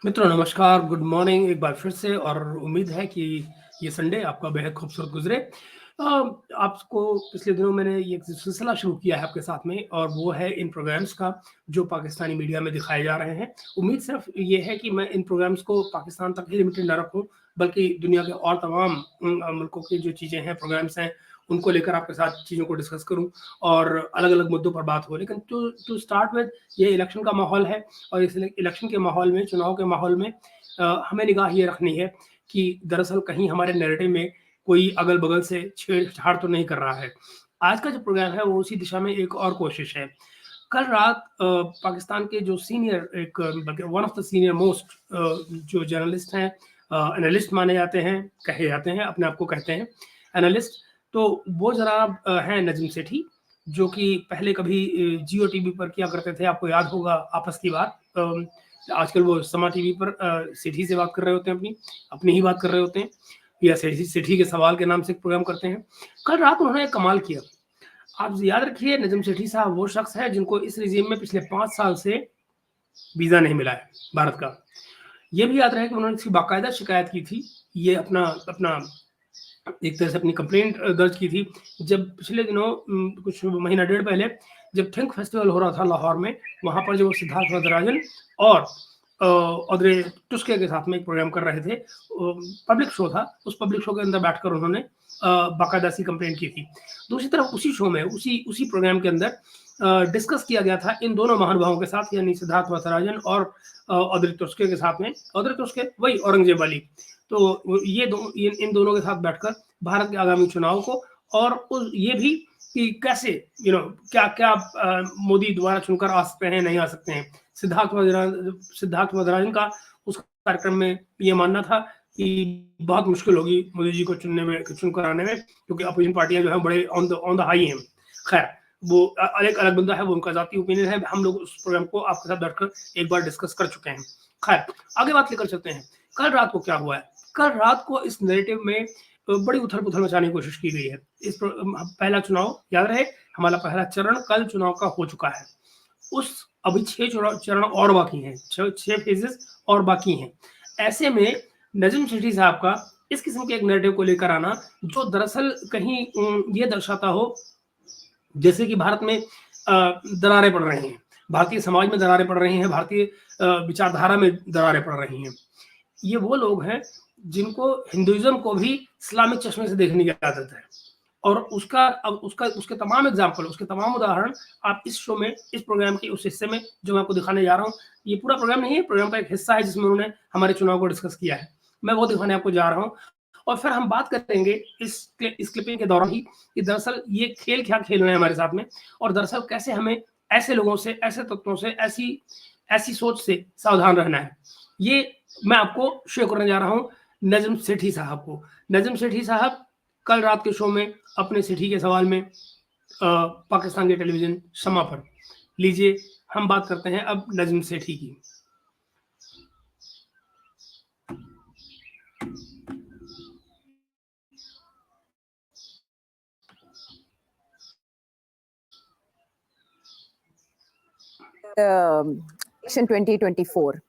मित्रों नमस्कार, good morning एक बार फिर से और उम्मीद है कि ये संडे आपका बेहद खूबसूरत गुज़रे। आपको पिछले दिनों मैंने ये एक सिलसिला शुरू किया है आपके साथ में और वो है इन प्रोग्राम्स का जो पाकिस्तानी मीडिया में दिखाए जा रहे हैं। उम्मीद सिर्फ़ ये है कि मैं इन प्रोग्राम्स को पाकिस्तान तक ही लिमिटेड ना रखूँ, बल्कि दुनिया के और तमाम मुल्कों की जो चीज़ें हैं, प्रोग्राम्स हैं, उनको लेकर आपके साथ चीज़ों को डिस्कस करूँ और अलग-अलग मुद्दों पर बात हो। लेकिन टू स्टार्ट विद ये इलेक्शन का माहौल है और इस इलेक्शन के माहौल में, चुनाव के माहौल में हमें निगाह ये रखनी है कि दरअसल कहीं हमारे नैरेटिव में कोई अगल-बगल से छेड़-छाड़ तो नहीं कर रहा है। आज का जो प्रोग्राम है वो उसी दिशा में एक और कोशिश है। कल रात पाकिस्तान के जो सीनियर एक बल्कि one of the senior most जो जर्नलिस्ट हैं, एनालिस्ट माने जाते हैं, कहे जाते हैं, अपने आप को कहते हैं एनालिस्ट, तो वो जनाब हैं नजीम सेठी, जो कि पहले कभी जियो टीवी पर किया करते थे, आपको याद होगा आपस की बात। आजकल वो समा टीवी पर सेठी से बात कर रहे होते हैं, अपनी ही बात कर रहे होते हैं या सेठी सेठी के सवाल के नाम से एक प्रोग्राम करते हैं। कल रात उन्होंने एक कमाल किया। आप याद रखिए नजम सेठी साहब वो शख्स है जिनको इस रिजीम में पिछले 5 साल से वीज़ा नहीं मिला है भारत का। ये भी याद रहे कि उन्होंने इसकी बाकायदा शिकायत की थी। ये अपना अपना एक तरह से अपनी कंप्लेंट दर्ज की थी। जब पिछले दिनों कुछ महीना डेढ़ पहले जब थिंक फेस्टिवल हो रहा था लाहौर में, वहाँ पर जो सिद्धार्थ वरदराजन और ऑड्रे टुस्के के साथ में एक प्रोग्राम कर रहे थे। पब्लिक शो था, उस पब्लिक शो के अंदर बैठकर उन्होंने बाकायदा सी कंप्लेंट की थी। दूसरी तरफ उसी शो में, उसी प्रोग्राम के अंदर डिस्कस किया गया था इन दोनों महानुभावों के साथ, यानी सिद्धार्थ वरदराजन और ऑड्रे टुस्के के साथ में। ऑड्रे टुस्के वही औरंगजेब वाली। तो ये इन दोनों के साथ बैठकर भारत के आगामी चुनाव को और ये भी कि कैसे क्या मोदी दोबारा चुनकर आ सकते हैं, नहीं आ सकते हैं। सिद्धार्थ वरदराजन का उस कार्यक्रम में ये मानना था कि बहुत मुश्किल होगी मोदी जी को चुनकर आने में, क्योंकि अपोजिशन पार्टियां जो है बड़े ऑन द हाई हैं। खैर, वो एक अलग बंदा है, वो उनका जाती ओपिनियन है। हम लोग उस प्रोग्राम को आपके साथ बैठकर एक बार डिस्कस कर चुके हैं। खैर, आगे बात लेकर चलते हैं। कल रात को क्या हुआ है? कल रात को इस नैरेटिव में बड़ी उथल-पुथल मचाने की कोशिश की गई है। पहला चुनाव याद रहे, हमारा पहला चरण कल चुनाव का हो चुका है। अभी 6 चरण और बाकी हैं, 6 फेजेस और बाकी हैं। ऐसे में नजम सेठी साहब का इस किस्म के एक नैरेटिव को लेकर आना, जो दरअसल कहीं ये दर्शाता हो जैसे कि भारत में दरारें पड़ रही हैं, भारतीय समाज में दरारें पड़ रही हैं, भारतीय विचारधारा में दरारें पड़ रही हैं। ये वो लोग हैं जिनको हिंदुइज्म को भी इस्लामिक चश्मे से देखने की आदत है और उसके तमाम एग्जाम्पल, उसके तमाम उदाहरण आप इस शो में, इस प्रोग्राम के उस हिस्से में जो मैं आपको दिखाने जा रहा हूँ, ये पूरा प्रोग्राम नहीं है, प्रोग्राम का एक हिस्सा है जिसमें उन्होंने हमारे चुनाव को डिस्कस किया है। मैं वो दिखाने आपको जा रहा हूँ और फिर हम बात करेंगे इस क्लिपिंग के दौरान ही कि दरअसल ये खेल क्या खेल रहे हैं हमारे साथ में और दरअसल कैसे हमें ऐसे लोगों से, ऐसे तत्वों से, ऐसी सोच से सावधान रहना है। ये मैं आपको शेयर करने जा रहा हूँ नजम सेठी साहब को। नजम सेठी साहब कल रात के शो में अपने सेठी के सवाल में पाकिस्तान के टेलीविजन शमा पर। लीजिए, हम बात करते हैं अब नजम सेठी की। इलेक्शन 2024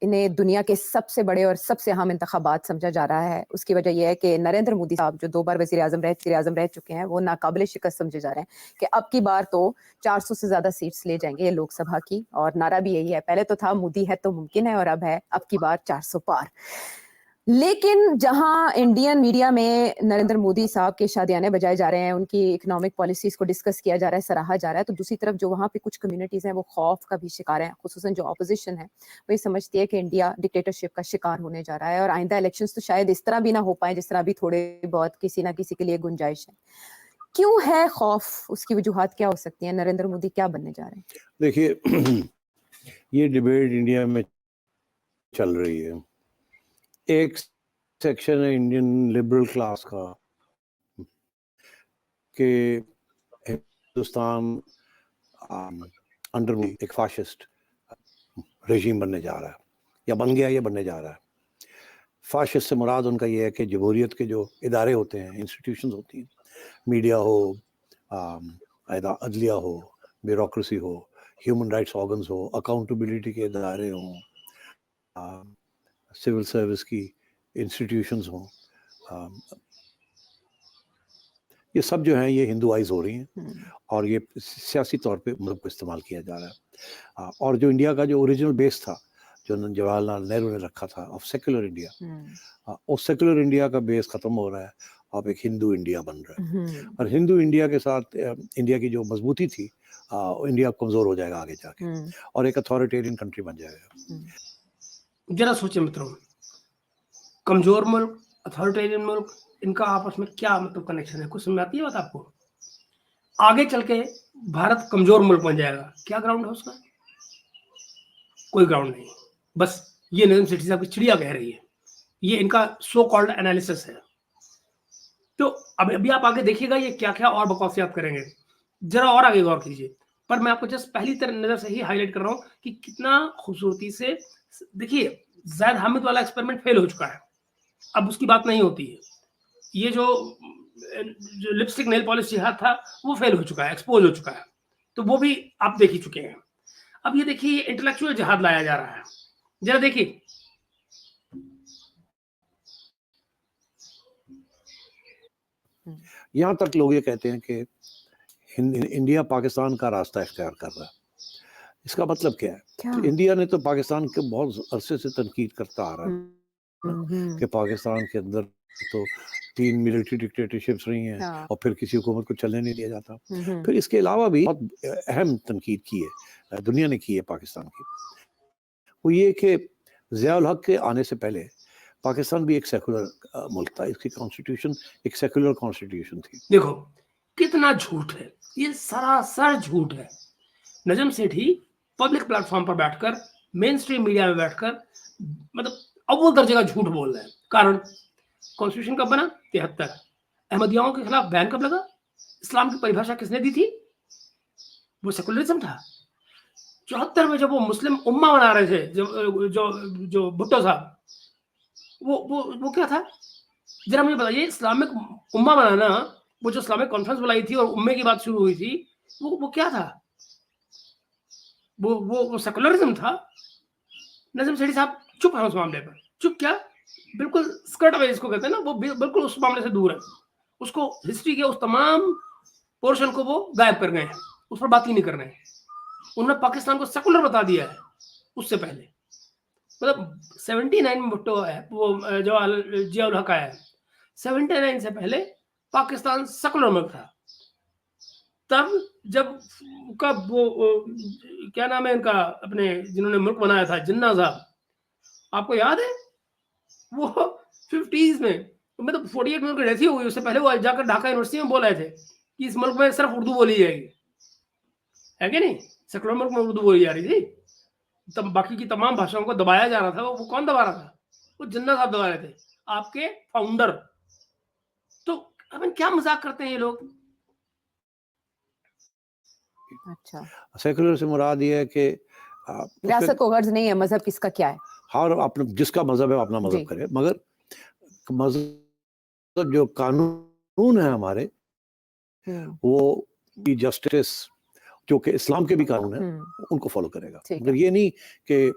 इन्हें दुनिया के सबसे बड़े और सबसे अहम इंतखाबात समझा जा रहा है। उसकी वजह यह है कि नरेंद्र मोदी साहब जो 2 बार वज़ीर आज़म रह चुके हैं, वो नाकाबिले शिकस्त समझे जा रहे हैं कि अब की बार तो 400 से ज़्यादा सीट्स ले जाएंगे ये लोकसभा की। और नारा भी यही है, पहले तो था मोदी है तो मुमकिन है, और अब है अब की बार 400 पार। लेकिन जहां इंडियन मीडिया में नरेंद्र मोदी साहब के शादियाने बजाए जा रहे हैं, उनकी इकोनॉमिक पॉलिसीज को डिस्कस किया जा रहा है, सराहा जा रहा है, तो दूसरी तरफ जो वहां पे कुछ कम्युनिटीज हैं वो खौफ का भी शिकार हैं। खुसूसन जो ऑपोजिशन है वो ये समझती है कि इंडिया डिक्टेटरशिप का शिकार होने जा रहा है और आइंदा इलेक्शंस तो शायद इस तरह भी ना हो पाए जिस तरह भी थोड़े बहुत किसी ना किसी के लिए गुंजाइश है। क्यों है खौफ? उसकी वजूहात क्या हो सकती है? नरेंद्र मोदी क्या बनने जा रहे हैं? देखिए, ये डिबेट इंडिया में चल रही है। एक सेक्शन है इंडियन लिबरल क्लास का कि हिंदुस्तान अंडर एक फाशिस्ट रेजिम बनने जा रहा है या बन गया या बनने जा रहा है। फाशिस्ट से मुराद उनका ये है कि जमहूरियत के जो इदारे होते हैं, इंस्टीट्यूशंस होती हैं, मीडिया हो, अदलिया हो, ब्यूरोक्रेसी हो, ह्यूमन राइट्स ऑर्गन्स हो, अकाउंटेबिलिटी के इदारे हों, सिविल सर्विस की इंस्टीट्यूशंस हों, ये सब जो हैं ये हिंदुआइज हो रही हैं और ये सियासी तौर पे मज़हब को इस्तेमाल किया जा रहा है। और जो इंडिया का जो ओरिजिनल बेस था जो जवाहरलाल नेहरू ने रखा था ऑफ सेक्युलर इंडिया, उस सेक्युलर इंडिया का बेस खत्म हो रहा है, अब एक हिंदू इंडिया बन रहा है। और हिंदू इंडिया के साथ इंडिया की जो मजबूती थी, इंडिया कमज़ोर हो जाएगा आगे जाके और एक अथॉरिटेरियन कंट्री बन जाएगा। जरा सोचिए मित्रों, कमजोर मुल्क, अथॉरिटेरियन मुल्क, इनका आपस में क्या मतलब कनेक्शन है? कुछ समझ आती है बात आपको? आगे चल के भारत कमजोर मुल्क बन जाएगा, क्या ग्राउंड है उसका? कोई ग्राउंड नहीं। बस ये नजम सेठी साहब की चिड़िया कह रही है, ये इनका सो कॉल्ड एनालिसिस है। तो अभी आप आगे देखिएगा ये क्या क्या और बकवासियात करेंगे, जरा और आगे गौर कीजिए। पर मैं आपको जस्ट पहली नजर से ही हाईलाइट कर रहा हूं कि कितना खूबसूरती से देखिए, जैद हामिद वाला एक्सपेरिमेंट फेल हो चुका है, अब उसकी बात नहीं होती है। ये जो लिपस्टिक नेल पॉलिश जिहाद था वो फेल हो चुका है, एक्सपोज हो चुका है, तो वो भी आप देख ही चुके हैं। अब ये देखिए इंटेलेक्चुअल जिहाद लाया जा रहा है, जरा देखिए। यहाँ तक लोग ये कहते हैं कि इंडिया पाकिस्तान का रास्ता इख्तियार कर रहा है। इसका मतलब क्या है? तो इंडिया ने तो पाकिस्तान के बहुत अरसे से तनकीद करता आ रहा है कि पाकिस्तान के अंदर तो 3 मिलिट्री डिक्टेटरशिप्स रही हैं और फिर किसी हुकूमत को चलने नहीं दिया जाता। फिर इसके अलावा भी बहुत अहम तनकीद की है, दुनिया ने की है पाकिस्तान की, वो ये कि ज़िया-उल हक के आने से पहले पाकिस्तान भी एक सेकुलर मुल्क था, इसकी कॉन्स्टिट्यूशन एक सेकुलर कॉन्स्टिट्यूशन थी। देखो कितना झूठ है, ये सरासर झूठ है। नजम सेठी पब्लिक प्लेटफॉर्म पर बैठकर, मेन स्ट्रीम मीडिया में बैठकर मतलब अव्वल दर्जे का झूठ बोल रहे हैं। कारण कॉन्स्टिट्यूशन कब बना? 73। अहमदियाओं के खिलाफ बैन कब लगा? इस्लाम की परिभाषा किसने दी थी? वो सेकुलरिज्म था। 74 में जब वो मुस्लिम उम्मा बना रहे थे, जो भुट्टो साहब, वो क्या था? जरा मुझे बताइए, इस्लामिक उम्मा बनाना, वो जो इस्लामिक कॉन्फ्रेंस बुलाई थी और उम्मे की बात शुरू हुई थी, वो क्या था? वो सेकुलरिज्म था। नजम सेठी साहब चुप है उस मामले पर। चुप क्या, बिल्कुल स्कर्ट अवे इसको कहते हैं ना, वो बिल्कुल उस मामले से दूर है। उसको हिस्ट्री के उस तमाम पोर्शन को वो गायब कर गए हैं, उस पर बात ही नहीं कर रहे हैं। उन्होंने पाकिस्तान को सेकुलर बता दिया है उससे पहले। मतलब 79 में भुट्टो है, वो जो ज़िया-उल हक आया है, 79 से पहले पाकिस्तान सेकुलर मुल्क था। तब जब कब वो क्या नाम है इनका, अपने जिन्होंने मुल्क बनाया था, जिन्ना साहब, आपको याद है? वो 50s में, मतलब 48 में उनकी डेथ ही हुई, उससे पहले वो जाकर ढाका यूनिवर्सिटी में बोल रहे थे कि इस मुल्क में सिर्फ उर्दू बोली जाएगी, है कि नहीं? सेकुलर मुल्क में उर्दू बोली जा रही थी, तब बाकी की तमाम भाषाओं को दबाया जा रहा था। वो कौन दबा रहा था? वो जिन्ना साहब दबा रहे थे, आपके फाउंडर। तो अपन क्या मजाक करते हैं ये लोग। अच्छा, सेकुलर से मुराद ये है कि रियासत को गर्ज नहीं है, मजहब किसका क्या है? हाँ, अपना जिसका मजहब है अपना मजहब करे, मगर मजहब जो कानून है हमारे, वो जस्टिस जो कि इस्लाम के भी कानून है, उनको फॉलो करेगा। मगर ये नहीं कि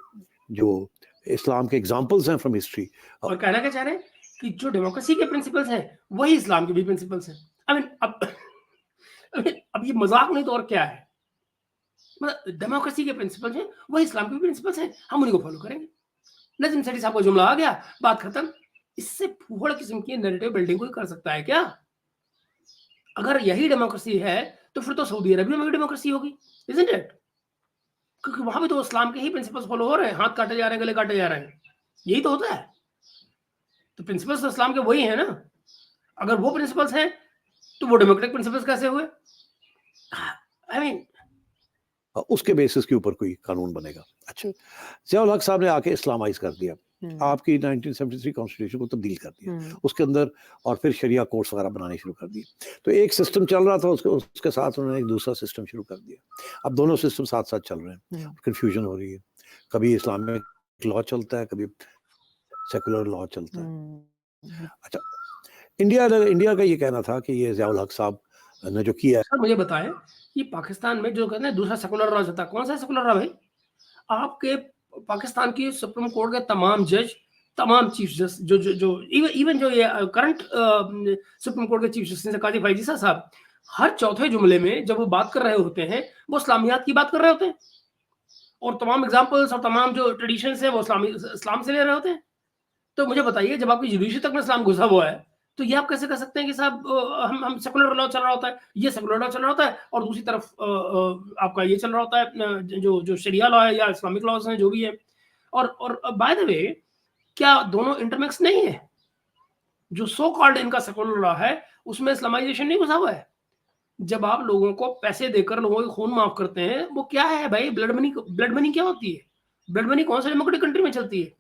जो इस्लाम के एग्जांपल्स हैं फ्रॉम हिस्ट्री। और कहना क्या चाह रहे हैं कि जो डेमोक्रेसी के प्रिंसिपल्स हैं वही इस्लाम के भी प्रिंसिपल्स हैं। आई मीन अब ये मजाक नहीं तो और क्या है? मतलब डेमोक्रेसी के प्रिंसिपल्स हैं वही इस्लाम के भी प्रिंसिपल्स हैं, हम उन्हीं को फॉलो करेंगे। नजीम सेठी साहब का जुमला आ गया, बात खत्म। इससे फूहड़ किस्म की नैरेटिव बिल्डिंग कोई कर सकता है क्या? अगर यही डेमोक्रेसी है तो फिर तो सऊदी अरबिया में भी डेमोक्रेसी होगी, इजंट इट? क्योंकि वहां भी तो इस्लाम के ही प्रिंसिपल्स फॉलो हो रहे हैं, हाथ काटे जा रहे हैं, गले काटे जा रहे हैं, यही तो होता है। तो प्रिंसिपल्स तो इस्लाम के वही है ना। अगर वो प्रिंसिपल्स हैं तो वो डेमोक्रेटिक प्रिंसिपल्स कैसे हुए? आई मीन उसके बेसिस के ऊपर कोई कानून बनेगा। अच्छा, ज़िया-उल हक साहब ने आके इस्लामाइज कर दिया, आपकी 1973 कॉन्स्टिट्यूशन को तब्दील कर दिया उसके अंदर, और फिर शरिया कोर्ट्स वगैरह बनाने शुरू कर दिए। तो एक सिस्टम चल रहा था, उसके साथ उन्होंने एक दूसरा सिस्टम शुरू कर दिया। अब दोनों सिस्टम साथ साथ चल रहे हैं, कंफ्यूजन हो रही है। कभी इस्लामिक लॉ चलता है, कभी सेकुलर लॉ चलता है। अच्छा, इंडिया का ये कहना था कि ये ज़िया-उल हक साहब ने जो किया है। सर मुझे बताएं, ये पाकिस्तान में जो कहते हैं दूसरा सेकुलर लॉ चलता है, कौन सा सेकुलर लॉ भाई? आपके पाकिस्तान की सुप्रीम कोर्ट के तमाम जज, तमाम चीफ जस्टिस, जो इवन जो ये करंट सुप्रीम कोर्ट के चीफ जस्टिस काजी फायजीसा साहब, हर चौथे जुमले में जब वो बात कर रहे होते हैं वो इस्लामियात की बात कर रहे होते हैं, और तमाम एग्जाम्पल्स और तमाम जो ट्रेडिशंस है वो इस्लाम से ले रहे होते हैं। तो मुझे बताइए, जब आपकी जुडिशरी तक में इस्लाम घुसा हुआ है, तो ये आप कैसे कह सकते हैं कि साहब हम सेकुलर लॉ चल रहा होता है, ये सेकुलर लॉ चल रहा होता है, और दूसरी तरफ आपका ये चल रहा होता है जो शरिया लॉ है या इस्लामिक लॉज हैं जो भी है। और बाय द वे, क्या दोनों इंटरमिक्स नहीं है? जो सो कॉल्ड इनका सेकुलर लॉ है उसमें इस्लामाइजेशन नहीं घुसा हुआ है। जब आप लोगों को पैसे देकर लोगों के खून माफ करते हैं, वो क्या है भाई? ब्लड मनी क्या होती है? ब्लड मनी कौन सा डेमोक्रेटिक कंट्री में चलती है?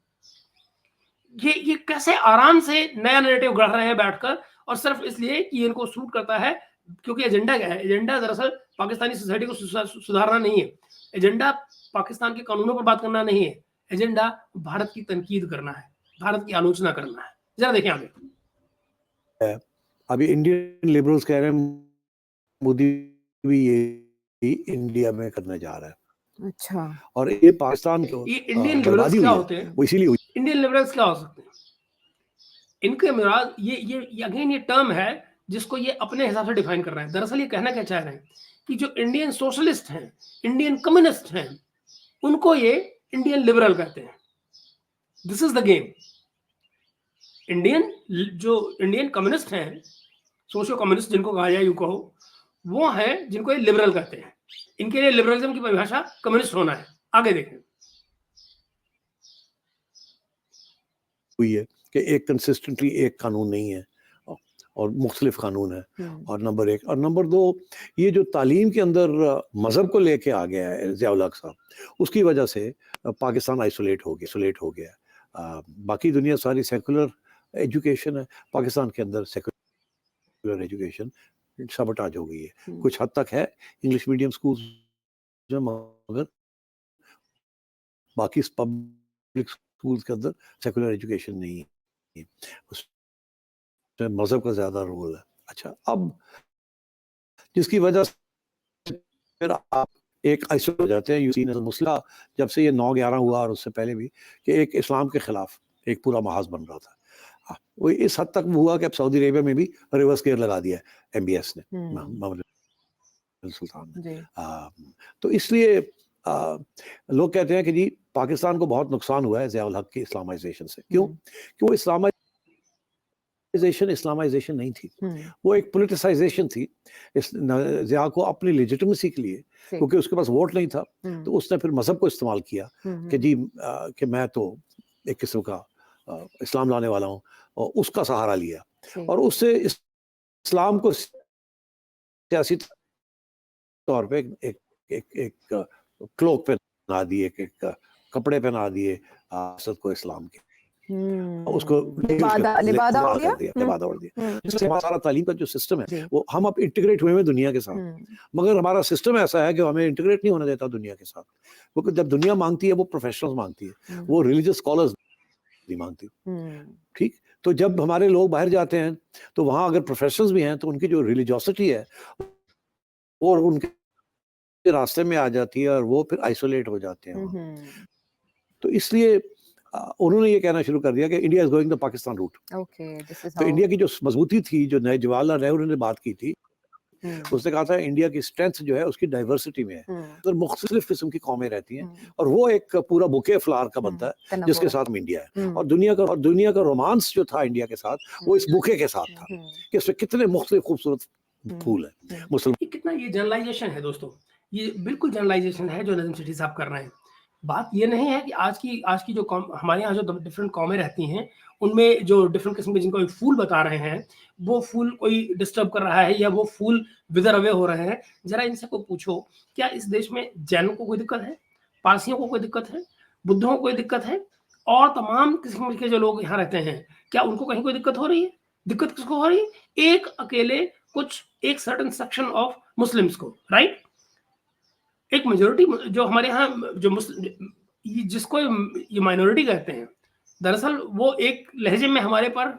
ये कैसे आराम से नया नैरेटिव गढ़ रहे हैं बैठकर, और सिर्फ इसलिए कि इनको सूट करता है। क्योंकि एजेंडा क्या है? एजेंडा दरअसल पाकिस्तानी सोसाइटी को सुधारना नहीं है, एजेंडा पाकिस्तान के कानूनों पर बात करना नहीं है, एजेंडा भारत की तनकीद करना है, भारत की आलोचना करना है। जरा देखें आगे। अभी इंडियन लिबरल्स कह रहे हैं मोदी भी ये इंडिया में करने जा रहा है। अच्छा, और ये पाकिस्तान को ये इंडियन लिबरल्स क्या होते हैं? वो इसीलिए इंडियन लिबरल्स क्या हो सकते हैं? इनके मुराद ये अगेन ये टर्म है जिसको ये अपने हिसाब से डिफाइन कर रहे हैं। दरअसल ये कहना क्या चाह रहे हैं कि जो इंडियन सोशलिस्ट हैं, इंडियन कम्युनिस्ट हैं, उनको ये इंडियन लिबरल कहते हैं। This is the game. Indian communist हैं, सोशो कम्युनिस्ट जिनको कहा जाए, यूं कहो, वो हैं जिनको ये लिबरल कहते हैं। इनके लिए लिबरलिज्म की परिभाषा कम्युनिस्ट होना है। आगे देखें। हुई है कि एक कंसिस्टेंटली एक कानून नहीं है और मुख्तलिफ कानून है, और नंबर एक। और नंबर दो, ये जो तालीम के अंदर मज़हब को लेके आ गया है ज़िया-उल हक साहब, उसकी वजह से पाकिस्तान आइसोलेट हो गया। बाकी दुनिया सारी सेकुलर एजुकेशन है, पाकिस्तान के अंदर सेकुलर एजुकेशन सबटाज हो गई है। कुछ हद तक है इंग्लिश मीडियम स्कूल, मगर बाकी पब्लिक स्कूल्स के अंदर सेकुलर एजुकेशन नहीं है, उसमें मज़हब का ज़्यादा रोल है। अच्छा, अब जिसकी वजह से फिर आप एक आइसोलेट हो जाते हैं। यूसीन मुस्ला जब से ये 9/11 हुआ और उससे पहले भी, कि एक इस्लाम के खिलाफ एक पूरा महाज बन रहा था। वो इस हद तक हुआ कि अब सऊदी अरेबिया में भी रिवर्स गियर लगा दिया है MBS ने, मोहम्मद सुल्तान ने। तो इसलिए लोग कहते हैं कि जी पाकिस्तान को बहुत नुकसान हुआ है ज़िया-उल हक की इस्लामाइजेशन से। क्यों? कि वो इस्लामाइजेशन नहीं थी, वो एक पॉलिटिसाइजेशन थी। ज़िया को अपनी लेजिटिमेसी के लिए, क्योंकि उसके पास वोट नहीं था, तो उसने फिर मजहब को इस्तेमाल किया कि जी कि मैं तो एक किस्म का इस्लाम लाने वाला हूँ, और उसका सहारा लिया, और उससे इस्लाम को सियासी तौर पे एक क्लोक पहना दिए, एक कपड़े पहना दिए असद को इस्लाम के, उसको लिबादा ओढ़ दिया। जिससे हमारा सारा तालीम का जो सिस्टम है वो, हम अब इंटीग्रेट हुए हैं दुनिया के साथ, मगर हमारा सिस्टम ऐसा है कि हमें इंटीग्रेट नहीं होने देता दुनिया के साथ। क्योंकि जब दुनिया मांगती है वो प्रोफेशनल्स मांगती है, वो रिलीजियस स्कॉलर्स नहीं मांगती। ठीक, तो जब हमारे लोग बाहर जाते हैं तो वहां अगर प्रोफेशनल्स भी हैं तो उनकी जो रिलीजियोसिटी है और उनके रास्ते में आ जाती है, और वो फिर आइसोलेट हो जाते हैं। तो इसलिए उन्होंने ये कहना शुरू कर दिया कि India is going the Pakistan route. तो इंडिया की जो मजबूती थी, जो जवाहरलाल नेहरू ने बात की थी, उसने कहा था इंडिया की स्ट्रेंथ जो है उसकी डाइवर्सिटी में है, तो मुख्तलिफ किस्म की कौमें रहती हैं, और वो एक पूरा बुके फ्लावर का बनता है जिसके साथ में इंडिया है। और दुनिया का रोमांस जो था इंडिया के साथ, वो इस बुके के साथ था कि इसमें कितने मुख्तलिफ खूबसूरत फूल है। मुसलमान कितना ये जनरलाइजेशन है दोस्तों, ये बिल्कुल जनरलाइजेशन है जो नज़ीम सेठी साहब कर रहे हैं। बात ये नहीं है कि आज की जो हमारे यहाँ जो डिफरेंट कौमें रहती हैं, उनमें जो डिफरेंट किस्म के जिनको फूल बता रहे हैं, वो फूल कोई डिस्टर्ब कर रहा है या वो फूल विदर अवे हो रहे हैं। जरा इनसे को पूछो, क्या इस देश में जैनों को कोई दिक्कत है, पारसियों को कोई दिक्कत है, बुद्धों को कोई दिक्कत है, और तमाम किस्म के जो लोग यहाँ रहते हैं, क्या उनको कहीं कोई दिक्कत हो रही है? दिक्कत किसको हो रही है? एक अकेले एक सर्टेन सेक्शन ऑफ मुस्लिम्स को, राइट? एक मेजोरिटी जो हमारे यहाँ जो जिसको ये माइनॉरिटी कहते हैं, दरअसल वो एक लहजे में हमारे पर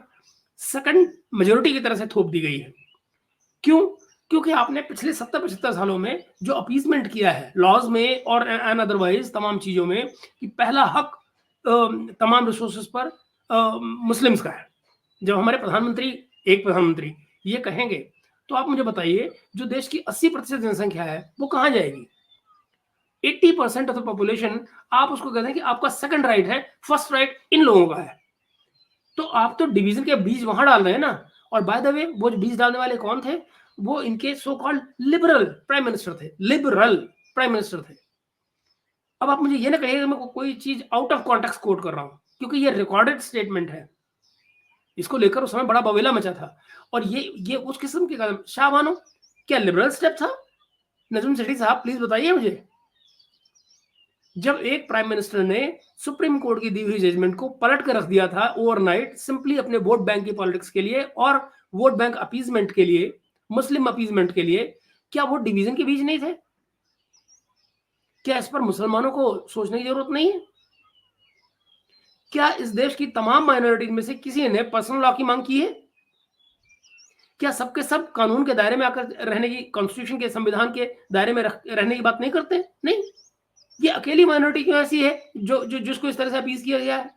सेकंड मेजोरिटी की तरह से थोप दी गई है। क्यों? क्योंकि आपने पिछले 70-75 सालों में जो अपीसमेंट किया है लॉज में और एंड अदरवाइज तमाम चीजों में कि पहला हक तमाम रिसोर्सेज पर मुस्लिम्स का है। जब हमारे प्रधानमंत्री ये कहेंगे तो आप मुझे बताइए जो देश की 80% जनसंख्या है वो कहाँ जाएगी? 80% ऑफ द पॉपुलेशन आप उसको कहते हैं कि आपका सेकंड राइट है, फर्स्ट राइट इन लोगों का है। तो आप तो डिवीजन के बीज वहां डाल रहे हैं ना। और बाय द वे वो बीज डालने वाले कौन थे? वो इनके so called liberal prime minister थे। अब आप मुझे ये ना कहिएगा मैं कोई चीज आउट ऑफ कॉन्टेक्स्ट कोट कर रहा हूं, क्योंकि ये रिकॉर्डेड स्टेटमेंट है। इसको लेकर उस समय बड़ा बवेला मचा था। और ये उस किस्म के कदम शाहबानो क्या लिबरल स्टेप था? नजम सेठी साहब प्लीज बताइए मुझे। जब एक प्राइम मिनिस्टर ने सुप्रीम कोर्ट की दी हुई जजमेंट को पलट कर रख दिया था ओवरनाइट, सिंपली अपने वोट बैंक की पॉलिटिक्स के लिए और वोट बैंक अपीजमेंट के लिए, मुस्लिम अपीजमेंट के लिए, क्या वो डिवीजन के बीच नहीं थे? क्या इस पर मुसलमानों को सोचने की जरूरत नहीं है? क्या इस देश की तमाम माइनॉरिटीज में से किसी ने पर्सनल लॉ की मांग की है? क्या सबके सब कानून के दायरे में आकर रहने की, कॉन्स्टिट्यूशन के, संविधान के दायरे में रहने की बात नहीं करते? नहीं। ये अकेली माइनॉरिटी क्यों ऐसी है जो जिसको इस तरह से अपीज किया गया है?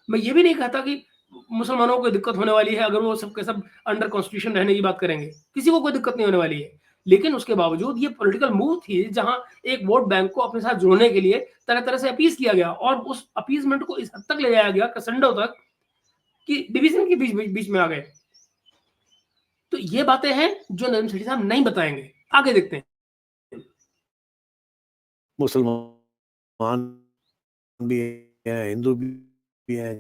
मैं ये भी नहीं कहता कि मुसलमानों को दिक्कत होने वाली है अगर वो सबके सब अंडर कॉन्स्टिट्यूशन रहने की बात करेंगे, किसी को कोई दिक्कत नहीं होने वाली है। लेकिन उसके बावजूद ये पॉलिटिकल मूव थी जहां एक वोट बैंक को अपने साथ जोड़ने के लिए तरह तरह से अपीज किया गया और उस अपीजमेंट को इस हद तक ले जाया गया कसंडों तक कि डिवीजन के बीच में आ गए। तो ये बातें हैं जो नजम सेठी साहब नहीं बताएंगे। आगे देखते हैं। मुसलमान भी हैं, हिंदू भी हैं,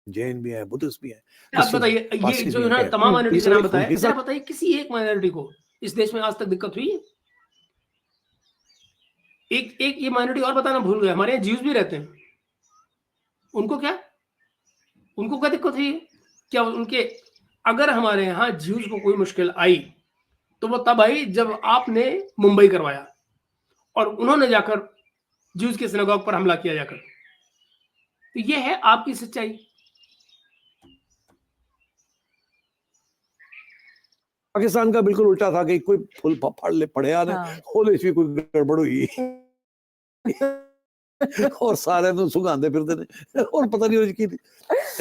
जैन भी हैं, बुद्धिस्ट भी हैं। आप बताइए ये जो इन्होंने तमाम माइनॉरिटी के नाम बताए, जरा बताइए किसी एक माइनॉरिटी को इस देश में आज तक दिक्कत हुई है? एक ये माइनॉरिटी और बताना भूल गए, हमारे यहाँ ज्यूज भी रहते हैं। उनको क्या दिक्कत हुई है? क्या उनके, अगर हमारे यहाँ ज्यूज को कोई मुश्किल आई तो वो तब आई जब आपने मुंबई करवाया और उन्होंने जाकर ज्यूज के सिनेगॉग पर हमला किया जाकर। तो ये है आपकी सच्चाई। पाकिस्तान का बिल्कुल उल्टा था कि कोई फुल पढ़े आने होले सी कोई गड़बड़ हुई और सारे तो सुगांदे फिरते थे और पता नहीं की थी।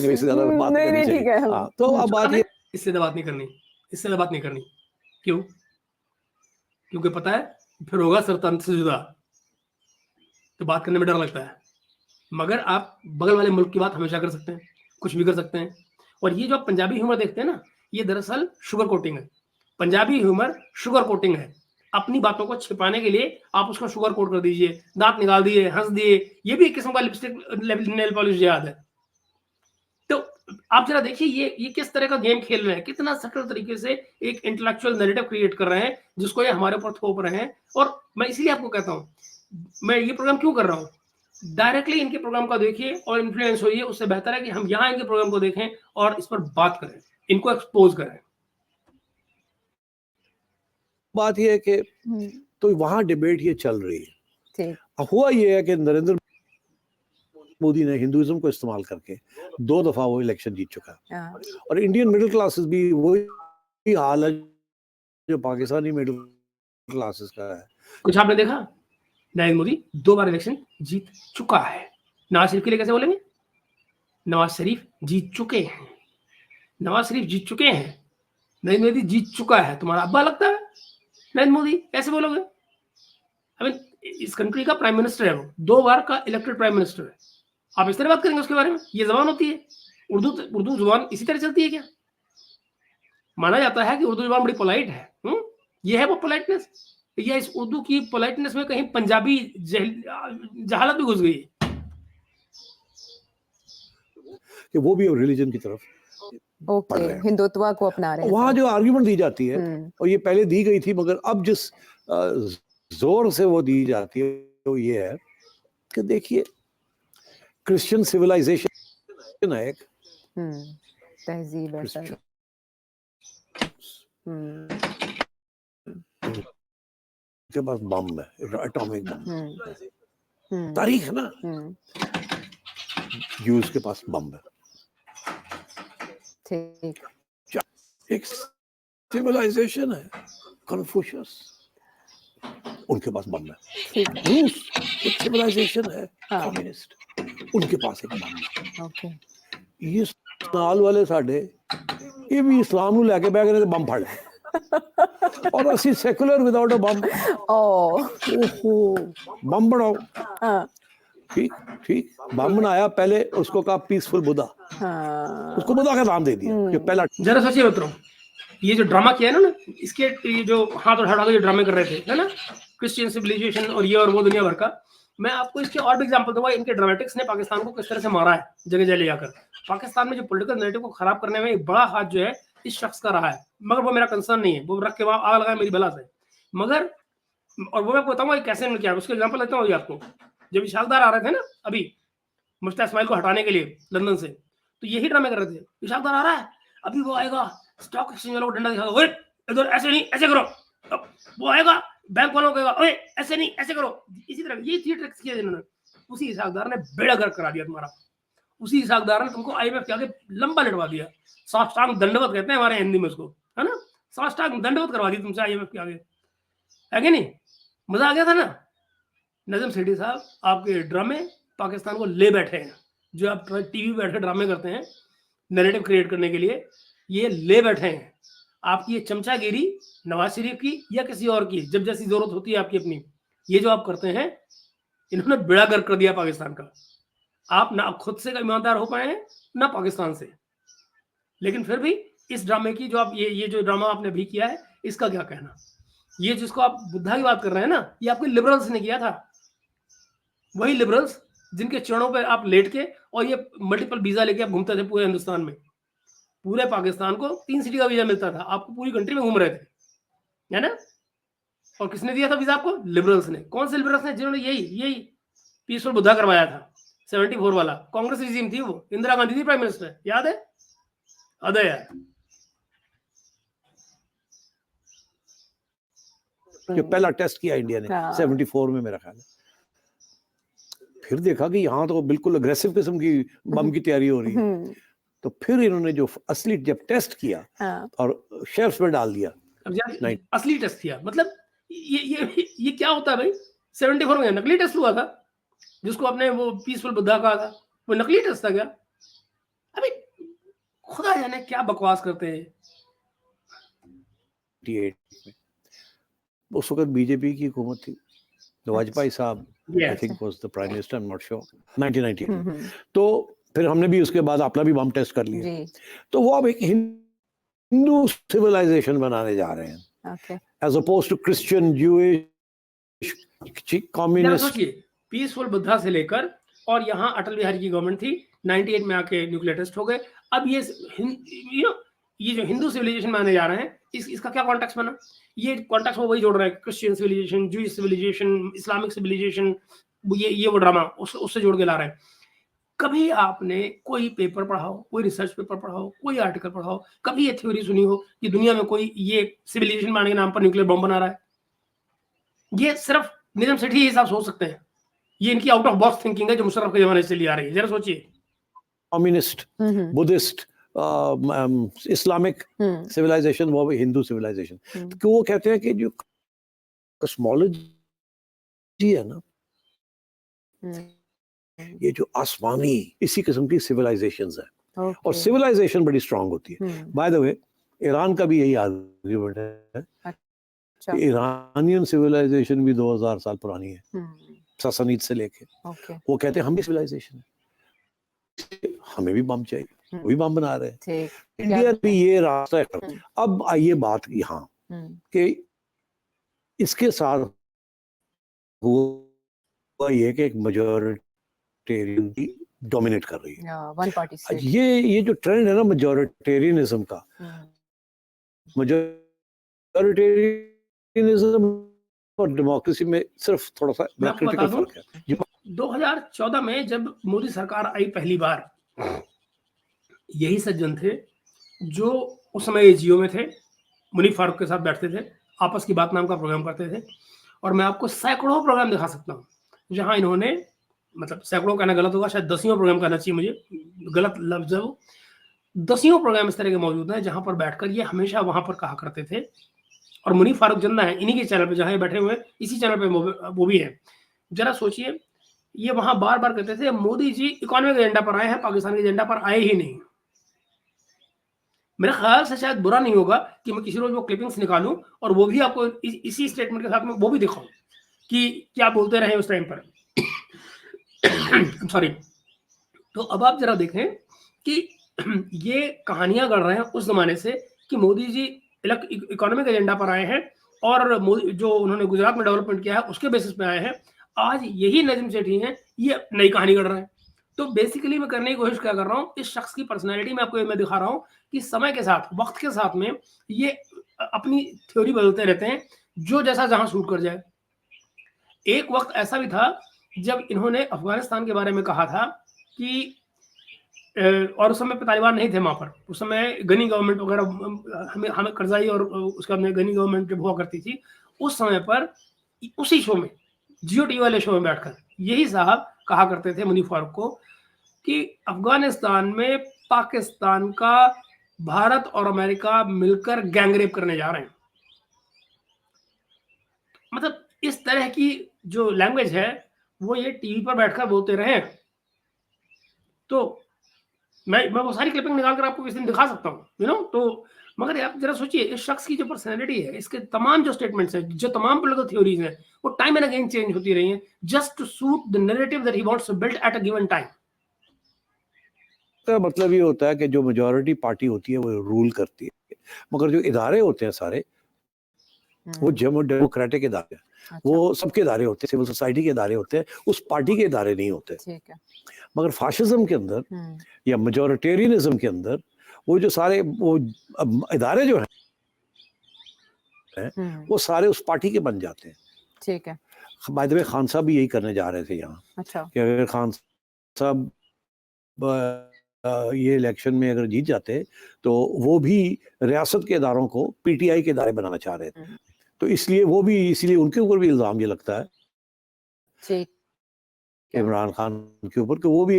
इससे ज्यादा बात नहीं ठीक है। हाँ, तो अब बात ये, इससे बात नहीं करनी। क्यों? क्योंकि पता है फिर होगा सरतंत्र से जुदा, तो बात करने में डर लगता है। मगर आप बगल वाले मुल्क की बात हमेशा कर सकते हैं, कुछ भी कर सकते हैं। और ये जो आप पंजाबी ह्यूमर देखते हैं ना, ये दरअसल शुगर कोटिंग है। पंजाबी ह्यूमर शुगर कोटिंग है। अपनी बातों को छिपाने के लिए आप उसको शुगर कोट कर दीजिए, दांत निकाल दिए, हंस दिए। ये भी एक किस्म का लिपस्टिक नेल पॉलिश याद है। तो आप जरा देखिए ये किस तरह का गेम खेल रहे हैं, कितना सटल तरीके से एक इंटेलेक्चुअल नैरेटिव क्रिएट कर रहे हैं जिसको ये हमारे ऊपर थोप रहे हैं। और मैं इसलिए आपको कहता हूं, मैं ये प्रोग्राम क्यों कर रहा हूं, डायरेक्टली इनके प्रोग्राम का देखिए और इन्फ्लुएंस होइए। उससे बेहतर है कि हम यहाँ इनके प्रोग्राम को देखें और इस पर बात करें, इनको एक्सपोज करें। बात यह है कि तो वहां डिबेट ये चल रही है। हुआ ये है कि नरेंद्र मोदी ने हिंदुइज्म को इस्तेमाल करके 2 दफा वो इलेक्शन जीत चुका है। और इंडियन मिडिल क्लासेस भी वही हाल है जो पाकिस्तानी मिडिल क्लासेस का है। कुछ आपने देखा, नरेंद्र मोदी 2 बार इलेक्शन जीत चुका है। नवाज शरीफ के लिए कैसे बोलेंगे? नवाज शरीफ जीत चुके हैं। नरेंद्र मोदी जीत चुका है। तुम्हारा अब्बा लगता है नरेंद्र मोदी, कैसे बोलोगे? आई मीन इस कंट्री का प्राइम मिनिस्टर है, वो 2 बार का इलेक्टेड प्राइम मिनिस्टर है। आप इस तरह बात करेंगे उसके बारे में? ये जबान होती है? उर्दू जुबान इसी तरह चलती है क्या? माना जाता है कि उर्दू जुबान बड़ी पोलाइट है। ये है वो पोलाइटनेस, या इस उर्दू की पोलाइटनेस में कहीं पंजाबी जहालत भी घुस गई है कि वो भी रिलीजन की तरफ हिंदुत्व को अपना रहे हैं। वहां जो आर्ग्यूमेंट दी जाती है और ये पहले दी गई थी, मगर अब जिस जोर से वो दी जाती है वो ये है कि देखिए क्रिश्चियन सिविलाइजेशन है, एक तहजीब है सर। के पास बम है, एटॉमिक बम। तारीख है ना, यूज के पास बम है। ठीक। एक सिविलाइजेशन है, कन्फ्यूशियस उनके पास बम है, ठीक है। रूस एक सिविलाइजेशन है, हाँ। कम्युनिस्ट उनके पास एक बम है। ओके। ये ਨਾਲ ਵਾਲੇ ਸਾਡੇ ਇਹ ਵੀ ਇਸਲਾਮ ਨੂੰ ਲੈ ਕੇ ਬਹਿ ਗਏ ਨੇ ਤੇ ਬੰਬ ਫੜ ਲਿਆ ਔਰ ਅਸੀਂ ਸੈਕੂਲਰ ਵਿਦਆਊਟ ਅ ਬੰਬ ओहो बम बनाओ हाँ ठीक ठीक बम बनाया पहले उसको कहा पीसफुल बुद्धा हाँ उसको बुद्धा का नाम दे दिया कि पहला जरा सोचिए मित्रों, ये जो ड्रामा किया है ना, इसके ये जो हाथ उठा के जो ड्रामे कर रहे थे, है ना, क्रिश्चियन सिविलाइजेशन और ये और वो दुनिया भर का, मैं आपको इसके और भी एग्जांपल दूंगा। इनके ड्रामेटिक्स ने पाकिस्तान को किस तरह से मारा है जगह जगह ले जाकर। पाकिस्तान में जो पॉलिटिकल नैरेटिव को खराब करने में एक बड़ा हाथ जो है इस शख्स का रहा है, मगर वो मेरा कंसर्न नहीं है, वो रख के वहां आग लगाए मेरी बला से। मगर और वो मैं बताऊंगा कैसे इन्होंने किया, उसके एग्जाम्पल लेता हूँ आपको। जब इशाकदार आ रहे थे ना अभी मुफ्ती इस्माइल को हटाने के लिए लंदन से, तो यही ड्रामे कर रहे थे। इशाकदार आ रहा है, अभी वो आएगा, स्टॉक एक्सचेंज वालों को डंडा दिखाएगा, ओए इधर ऐसे नहीं ऐसे करो, अब वो आएगा बैंक वालों को कहेगा, ओए ऐसे नहीं ऐसे करो। इसी तरह ये थिएटर किया इन्होंने। उसी इशाकदार ने बेड़ा गर्क करा दिया तुम्हारा। उसी इशाकदार ने तुमको आईएमएफ के आगे लंबा लटवा दिया। साष्टांग दंडवत कहते हैं हमारे हिंदी में उसको, है ना, साष्टांग दंडवत करवा दी तुमसे आईएमएफ के आगे, है कि नहीं? मजा आ गया था ना। नजम सेठी साहब, आपके ड्रामे पाकिस्तान को ले बैठे हैं। जो आप टीवी पे बैठे ड्रामे करते हैं नैरेटिव क्रिएट करने के लिए, ये ले बैठे हैं। आपकी ये चमचागिरी नवाज शरीफ की या किसी और की, जब जैसी जरूरत होती है आपकी अपनी, ये जो आप करते हैं, इन्होंने बेड़ा गर्क कर दिया पाकिस्तान का। आप ना खुद से ईमानदार हो पाए हैं ना पाकिस्तान से। लेकिन फिर भी इस ड्रामे की जो आप ये जो ड्रामा आपने भी किया है, इसका क्या कहना? ये जिसको आप बुद्धा की बात कर रहे हैं ना, ये आपके लिबरल्स ने किया था। वही लिबरल्स जिनके चरणों पे आप लेट के और ये मल्टीपल वीजा लेके आप घूमते थे पूरे हिंदुस्तान में। पूरे पाकिस्तान को 3 सिटी का वीजा मिलता था, आपको पूरी कंट्री में घूम रहे थे, है ना। और किसने दिया था वीजा आपको? लिबरल्स ने। कौन से लिबरल्स ने? जिन्होंने यही पीसफुल बुद्धा करवाया था 74 वाला। कांग्रेस रिजीम थी वो, इंदिरा गांधी थी प्राइम मिनिस्टर, याद है? अदय यार, जो पहला टेस्ट किया इंडिया ने 74 में मेरा ख्याल है। फिर देखा कि यहाँ तो बिल्कुल अग्रेसिव किस्म की बम की तैयारी हो रही है, तो फिर इन्होंने जो असली जब टेस्ट किया और शेल्फ में डाल दिया। अब असली टेस्ट किया मतलब ये क्या होता है भाई? 74 में नकली टेस्ट हुआ था, जिसको आपने वो पीसफुल बुद्धा कहा था, वो नकली टेस्ट था क्या? अभी खुदा जाने क्या बकवास करते हैं। 98 में उस वक्त बीजेपी की हुकूमत थी, वाजपेयी साहब I think was the prime minister, I am not sure, 1998। तो फिर हमने भी उसके बाद अपना भी बम टेस्ट कर लिया। तो वो अब एक हिंदू सिविलाइजेशन बनाने जा रहे हैं, as oppose to Christian, Jewish, communist. Peaceful Buddha से लेकर और यहाँ अटल बिहारी की गवर्नमेंट थी, 98 में आके न्यूक्लियर टेस्ट हो गए। अब ये जो हिंदू सिविलाइजेशन माने जा रहे हैं, इसका क्या कॉन्टेक्स्ट बना? ये कॉन्टेक्स्ट वो वही जोड़ रहे हैं, Christian civilisation, Jewish civilisation, Islamic civilisation, ये वो ड्रामा उससे जोड़ के ला रहे हैं। कभी आपने कोई पेपर पढ़ाओ, कोई रिसर्च पेपर पढ़ाओ, कोई आर्टिकल पढ़ाओ, कभी ये थ्योरी सुनी हो कि दुनिया में कोई ये सिविलाइजेशन मानने के नाम पर न्यूक्लियर बम बना रहा है? ये सिर्फ निजाम सेठी ही साहब सोच सकते हैं। ये इनकी आउट ऑफ बॉक्स थिंकिंग है जो मुशर्रफ के जमाने से चली आ रही है। जरा सोचिए, कम्युनिस्ट, बुद्धिस्ट, इस्लामिक सिविलाइजेशन, वो भी हिंदू सिविलाइजेशन। तो वो कहते हैं कि जो कॉस्मोलॉजी है ना, ये जो आसमानी इसी किस्म की सिविलाइजेशंस है, और सिविलाइजेशन बड़ी स्ट्रांग होती है। बाय द वे, ईरान का भी यही आर्गुमेंट है, ईरानियन सिविलाइजेशन भी 2000 साल पुरानी है, ससानीद से लेके। वो कहते हैं हम भी सिविलाइजेशन है, हमें भी बम चाहिए, वो भी बम बना रहे हैं। इंडिया भी ये रास्ता है। अब आइए बात यहाँ कि इसके साथ हुआ ये कि एक मेजॉरिटेरियन की डोमिनेट कर रही है, वन पार्टी स्टेट। ये जो ट्रेंड है ना मेजॉरिटेरियनिज्म का, मेजॉरिटेरियनिज्म और डेमोक्रेसी में सिर्फ थोड़ा सा क्रिटिकल फर्क है। 2014 में जब मोदी सरकार आई पहली बार, यही सज्जन थे जो उस समय जियो में थे, मुनीफ फारूक के साथ बैठते थे, आपस की बात नाम का प्रोग्राम करते थे। और मैं आपको सैकड़ों प्रोग्राम दिखा सकता हूँ जहां इन्होंने, मतलब सैकड़ों कहना गलत होगा, शायद 10वां प्रोग्राम कहना चाहिए मुझे, गलत लफ्ज है वो, दसियों प्रोग्राम इस तरह के मौजूद हैं जहां पर बैठकर ये हमेशा वहां पर कहा करते थे, और मुनीफ फारूक जिन्ना है इन्हीं के चैनल पे, जहां ये बैठे हुए हैं इसी चैनल पे वो भी है। जरा सोचिए, ये वहां बार बार कहते थे मोदी जी इकोनॉमिक एजेंडा पर आए हैं, पाकिस्तान के एजेंडा पर आए ही नहीं। मेरे ख्याल से शायद बुरा नहीं होगा कि मैं किसी रोज वो क्लिपिंग्स निकालूं और वो भी आपको इसी स्टेटमेंट के साथ में वो भी दिखाऊं कि क्या बोलते रहे उस टाइम पर। सॉरी। तो अब आप जरा देखें कि ये कहानियां गढ़ रहे हैं उस जमाने से कि मोदी जी इकोनॉमिक एजेंडा पर आए हैं और जो उन्होंने गुजरात में डेवलपमेंट किया है उसके बेसिस पे आए हैं। आज यही नजम सेठी हैं, ये नई कहानी गढ़ रहे हैं। तो बेसिकली मैं करने की कोशिश क्या कर रहा हूँ, इस शख्स की पर्सनैलिटी में आपको मैं दिखा रहा हूँ कि समय के साथ, वक्त के साथ में ये अपनी थ्योरी बदलते रहते हैं, जो जैसा जहां सूट कर जाए। एक वक्त ऐसा भी था जब इन्होंने अफगानिस्तान के बारे में कहा था कि और उस समय पे तालिबान नहीं थे वहां पर, उस समय गनी गवर्नमेंट वगैरह, हमें करजाई और उसके बाद में गनी गवर्नमेंट जब हुआ करती थी, उस समय पर उसी शो में, जियो टीवी वाले शो में बैठकर यही साहब कहा करते थे मुनीफ फारूक को कि अफगानिस्तान में पाकिस्तान का भारत और अमेरिका मिलकर गैंगरेप करने जा रहे हैं। मतलब इस तरह की जो लैंग्वेज है वो ये टीवी पर बैठकर बोलते रहे। तो मैं वो सारी क्लिपिंग निकाल कर आपको किसी दिन दिखा सकता हूँ, यू नो। तो मगर आप जरा सोचिए, इस शख्स की जो पर्सनैलिटी है, इसके तमाम जो स्टेटमेंट्स हैं, जो तमाम पॉलिटिकल थ्योरीज हैं, वो टाइम एंड अगेन चेंज होती रही हैं just to suit the narrative that he wants to build at a given time. का मतलब ये होता है कि जो मेजॉरिटी पार्टी होती है वो रूल करती है, मगर जो इदारे होते हैं सारे वो डेमोक्रेटिक इदारे, वो सबके इदारे होते हैं, सिविल सोसाइटी के इदारे होते हैं, उस पार्टी के इदारे नहीं होते। ठीक है। मगर फाशिज्म के अंदर या मेजॉरिटेरियनिज्म के अंदर वो जो सारे वो इदारे जो हैं वो सारे उस पार्टी के बन जाते हैं। ठीक है। बाय द वे खान साहब भी यही करने जा रहे थे यहाँ। अच्छा। कि अगर खान साहब ये इलेक्शन में अगर जीत जाते तो वो भी रियासत के इदारों को पीटीआई के इदारे बनाना चाह रहे थे, तो इसलिए वो भी, इसलिए उनके ऊपर भी इल्जाम ये लगता है इमरान खान के ऊपर कि वो भी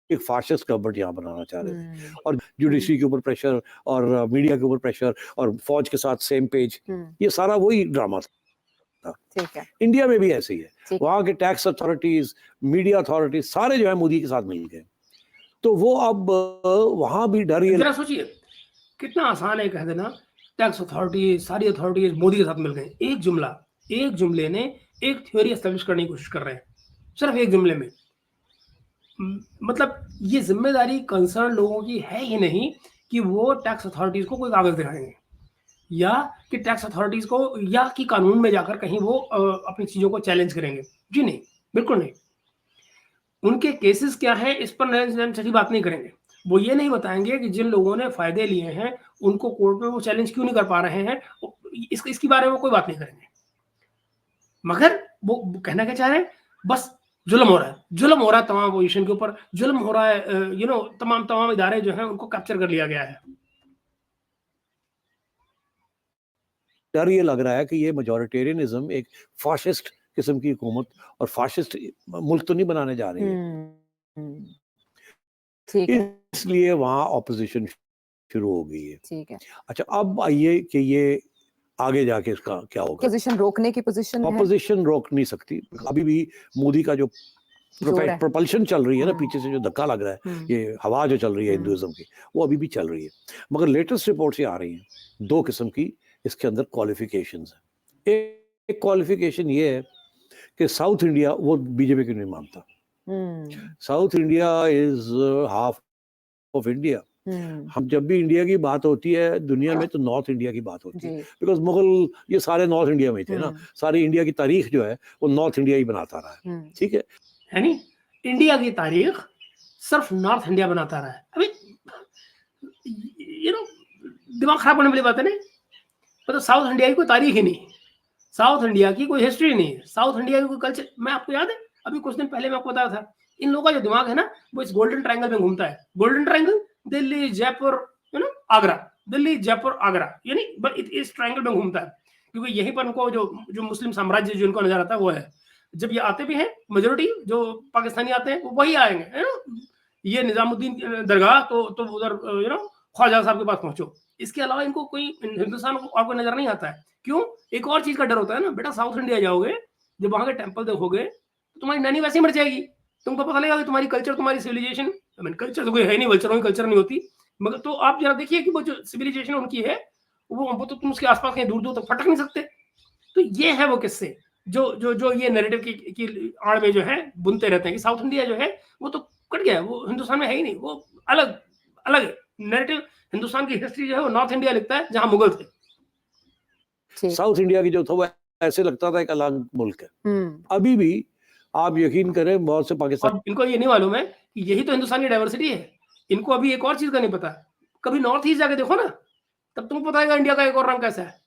एक फाशिस्ट गवर्नमेंट यहाँ बनाना चाह रहे थे, और जुडिशरी के ऊपर प्रेशर और मीडिया के ऊपर प्रेशर और फौज के साथ सेम पेज, ये सारा वही ड्रामा था। ठीक है। इंडिया में भी ऐसे ही है, वहाँ के टैक्स अथॉरिटीज, मीडिया अथॉरिटीज सारे जो है मोदी के साथ मिल गए, तो वो अब वहां भी डर ये। जरा सोचिए कितना आसान है कह देना टैक्स अथॉरिटीज, सारी अथॉरिटीज मोदी के साथ मिल गए। एक जुमले ने एक थ्योरी एस्टेब्लिश करने की कोशिश कर रहे हैं, सिर्फ एक जुमले में। मतलब ये जिम्मेदारी कंसर्न लोगों की है ही नहीं कि वो टैक्स अथॉरिटीज को कोई कागज दिखाएंगे, या कि टैक्स अथॉरिटीज को, या कि कानून में जाकर कहीं वो अपनी चीजों को चैलेंज करेंगे। जी नहीं, बिल्कुल नहीं। उनके केसेस क्या है इस पर नरेंद्र मोदी बात नहीं करेंगे। वो ये नहीं बताएंगे कि जिन लोगों ने फायदे लिए हैं उनको कोर्ट में वो चैलेंज क्यों नहीं कर पा रहे हैं, इसके बारे में कोई बात नहीं करेंगे। मगर वो कहना क्या चाह रहे हैं, बस जुल्म हो रहा है तमाम पोजीशन के ऊपर, जुल्म हो रहा है, यू नो, तमाम इदारे जो हैं उनको कैप्चर कर लिया गया है। डर ये लग रहा है कि ये मेजॉरिटेरियनिज्म एक फाशिस्ट किस्म की हुकूमत और फाशिस्ट मुल्क तो नहीं बनाने जा रही है। ठीक है। इसलिए वहां ऑपोजिशन शुरू हो गई है। ठीक है। अच्छा, अब आइए कि ये आगे जाके इसका क्या होगा। पोजीशन रोकने की पोजीशन है, ऑपोजिशन रोक नहीं सकती। अभी भी मोदी का जो प्रोपल्शन चल रही है ना, पीछे से जो धक्का लग रहा है, ये हवा जो चल रही है हिंदुइज्म की, वो अभी भी चल रही है। मगर लेटेस्ट रिपोर्ट्स ये आ रही हैं दो किस्म की, इसके अंदर क्वालिफिकेशंस है। एक क्वालिफिकेशन ये है कि साउथ इंडिया वो बीजेपी को नहीं मानता। South India is half of India. हम जब भी इंडिया की बात होती है दुनिया में तो नॉर्थ इंडिया की बात होती है, बिकॉज मुगल ये सारे नॉर्थ इंडिया में थे ना, सारी इंडिया की तारीख जो है वो नॉर्थ इंडिया ही बनाता रहा है। ठीक है, यानी इंडिया की तारीख सिर्फ नॉर्थ इंडिया बनाता रहा है। अभी यू नो दिमाग खराब होने वाली बात है नहीं, मतलब साउथ इंडिया की कोई तारीख ही नहीं, साउथ इंडिया की कोई हिस्ट्री नहीं, साउथ इंडिया की कोई कल्चर। मैं आपको याद है अभी कुछ दिन पहले मैं आपको बताया था, इन लोगों का जो दिमाग है ना वो इस गोल्डन ट्रायंगल में घूमता है। Golden triangle Delhi Jaipur you know Agra, Delhi Jaipur Agra, यानी इस ट्रायंगल में घूमता है, क्योंकि यहीं पर उनको जो मुस्लिम साम्राज्य जो उनको नजर आता है वो है। जब ये आते भी हैं मेजोरिटी जो पाकिस्तानी आते हैं वो वही आएंगे, है ना, ये निजामुद्दीन दरगाह तो उधर ख्वाजा साहब के पास पहुंचो। इसके अलावा इनको कोई हिंदुस्तान को आपको नजर नहीं आता है। क्यों? एक और चीज का डर होता है ना, बेटा साउथ इंडिया जाओगे, जब वहां के टेम्पल देखोगे तो तुम्हारी नानी वैसे ही मर जाएगी। तुमको पता लगेगा कि तुम्हारी कल्चर, तुम्हारी सिविलाइजेशन, कल्चर तो कोई है नहीं, वल्चरों की कल्चर नहीं होती, मगर तो आप जरा देखिए कि वो जो सिविलाइजेशन उनकी है वो तो तुम उसके आसपास कहीं दूर दूर तक फटक नहीं सकते। तो ये है वो किस्से जो ये नैरेटिव की आड़ में जो है बुनते रहते हैं कि साउथ इंडिया जो है वो तो कट गया है, वो हिंदुस्तान में है ही नहीं, वो अलग अलग नैरेटिव। हिंदुस्तान की हिस्ट्री जो है वो नॉर्थ इंडिया लिखता है जहां मुगल थे। साउथ इंडिया की जो था वो ऐसे लगता था एक अलग मुल्क है। अभी भी आप यकीन करें बहुत से पाकिस्तान, और इनको ये नहीं मालूम है कि यही तो हिंदुस्तान की डाइवर्सिटी है। इनको अभी एक और चीज का नहीं पता, कभी नॉर्थ ईस्ट जाके देखो ना, तब तुमको पता है इंडिया का एक और रंग कैसा है।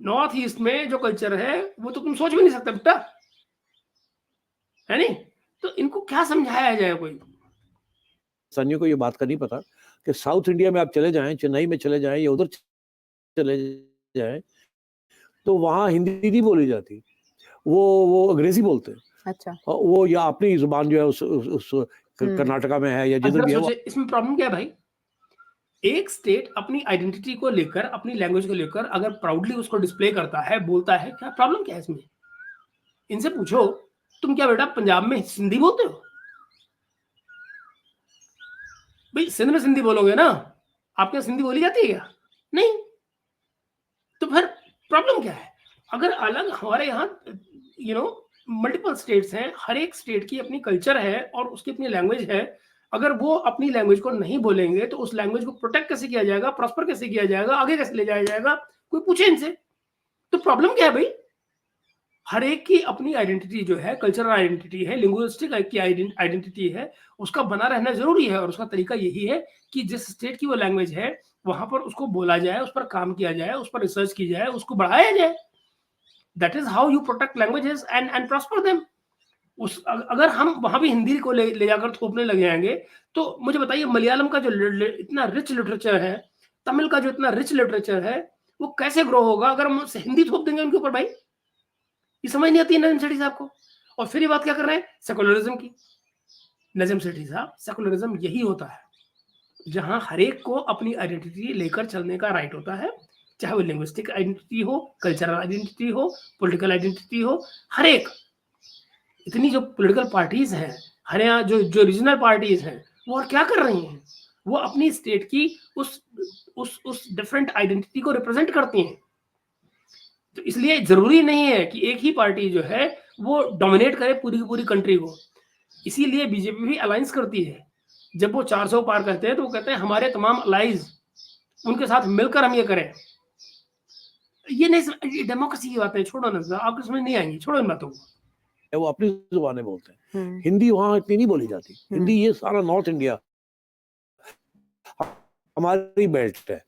नॉर्थ ईस्ट में जो कल्चर है वो तो तुम सोच भी नहीं सकते बेटा, है नहीं? तो इनको क्या समझाया जाए? कोई सनियों को ये बात का नहीं पता कि साउथ इंडिया में आप चले जाएं, चेन्नई में चले जाएं या उधर चले जाएं, तो वहां हिंदी नहीं बोली जाती, वो अंग्रेजी बोलते हैं। अच्छा। वो या अपनी जुबान जो है उस कर्नाटका में है या जिधर भी है। इसमें प्रॉब्लम क्या है भाई? एक स्टेट अपनी आइडेंटिटी को लेकर, अपनी लैंग्वेज को लेकर अगर प्राउडली उसको डिस्प्ले करता है, बोलता है, क्या प्रॉब्लम क्या है इसमें? इनसे पूछो, तुम क्या बेटा पंजाब में सिंधी बोलते हो? भाई सिंध में सिंधी बोलोगे ना, आपके यहाँ सिंधी बोली जाती है क्या? नहीं। तो फिर प्रॉब्लम क्या है? अगर अलग हमारे यहाँ मल्टीपल स्टेट्स हैं, हर एक स्टेट की अपनी कल्चर है और उसकी अपनी लैंग्वेज है, अगर वो अपनी लैंग्वेज को नहीं बोलेंगे तो उस लैंग्वेज को प्रोटेक्ट कैसे किया जाएगा, प्रॉस्पर कैसे किया जाएगा, आगे कैसे ले जाया जाएगा? कोई पूछे इनसे। तो प्रॉब्लम क्या है भाई? हर एक की अपनी आइडेंटिटी जो है, कल्चरल आइडेंटिटी है, लिंग्विस्टिक की आइडेंटिटी है, उसका बना रहना जरूरी है। और उसका तरीका यही है कि जिस स्टेट की वो लैंग्वेज है वहां पर उसको बोला जाए, उस पर काम किया जाए, उस पर रिसर्च की जाए, उसको बढ़ाया जाए। That is how you protect languages and prosper them. अगर हम वहां भी हिंदी को ले जाकर थोपने लग जाएंगे तो मुझे बताइए, मलयालम का जो इतना रिच लिटरेचर है, तमिल का जो इतना रिच लिटरेचर है, वो कैसे ग्रो होगा अगर हम हिंदी थोप देंगे उनके ऊपर? भाई ये समझ नहीं आती है नजम सेठी साहब को। और फिर ये बात क्या कर रहे हैं सेकुलरिज्म की। नजम सेठी साहब, सेकुलरिज्म यही होता है जहां हर एक को अपनी आइडेंटिटी लेकर चलने का राइट होता है, चाहे वो लिंग्विस्टिक आइडेंटिटी हो, कल्चरल आइडेंटिटी हो, पॉलिटिकल आइडेंटिटी हो। हर एक, इतनी जो पॉलिटिकल पार्टीज हैं, हर यहाँ जो रीजनल पार्टीज हैं, वो और क्या कर रही हैं? वो अपनी स्टेट की उस डिफरेंट आइडेंटिटी को रिप्रेजेंट करती हैं। तो इसलिए जरूरी नहीं है कि एक ही पार्टी जो है वो डोमिनेट करे पूरी की पूरी कंट्री को। इसीलिए बीजेपी भी अलायंस करती है। जब वो 400 पार करते हैं तो वो कहते हैं हमारे तमाम अलाइज, उनके साथ मिलकर हम ये करें। ये नहीं, डेमोक्रेसी की बातें छोड़ो ना, आपको समझ नहीं आएंगी, छोड़ो इन बातों को। वो अपनी जुबानें बोलते हैं, हिंदी वहां इतनी नहीं बोली जाती। हिंदी ये सारा नॉर्थ इंडिया हमारी बेल्ट है,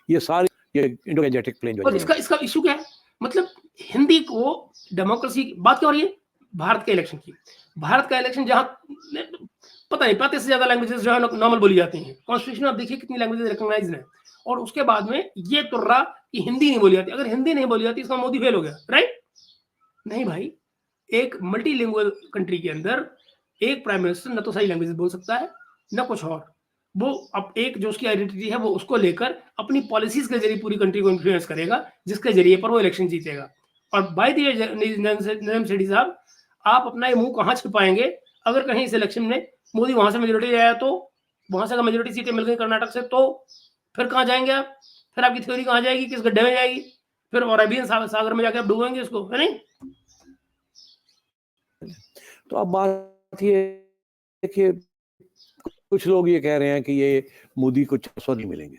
ये सारी ये इंडो गैंजेटिक प्लेन जो है। और इसका इशू क्या है? मतलब हिंदी को डेमोक्रेसी की बात क्या हो रही है? भारत के इलेक्शन की। भारत का इलेक्शन जहां पता नहीं 35 से ज्यादा लैंग्वेजेस जो है नॉर्मल बोली जाती हैं। कॉन्स्टिट्यूशन आप देखिए कितनी लैंग्वेजेस रिकॉग्नाइज्ड हैं, और उसके बाद में ये तुर्रा कि हिंदी नहीं बोली जाती। अगर हिंदी नहीं बोली जाती इसका मोदी फेल हो गया, राइट? नहीं भाई, एक मल्टीलिंगुअल कंट्री के अंदर एक प्राइम मिनिस्टर न तो सही लैंग्वेज बोल सकता है न कुछ और। वो अब एक जो उसकी आइडेंटिटी है वो उसको लेकर अपनी पॉलिसीज के जरिए पूरी कंट्री को इन्फ्लुएंस करेगा, जिसके जरिए पर वो इलेक्शन जीतेगा। और by the way Najam Sethi साहब, आप अपना ये मुंह कहाँ छिपाएंगे अगर कहीं इस इलेक्शन में मोदी वहां से मेजोरिटी आया, तो वहां से अगर मेजोरिटी सीटें मिल गई कर्नाटक से, तो फिर कहाँ जाएंगे आप? फिर आपकी थ्योरी कहाँ जाएगी, किस गड्ढे में जाएगी? फिर और अरेबियन सागर में जाके आप डूबेंगे इसको, है नहीं? तो अब बात ये देखिए, कुछ लोग ये कह रहे हैं कि ये मोदी को 400 नहीं मिलेंगे।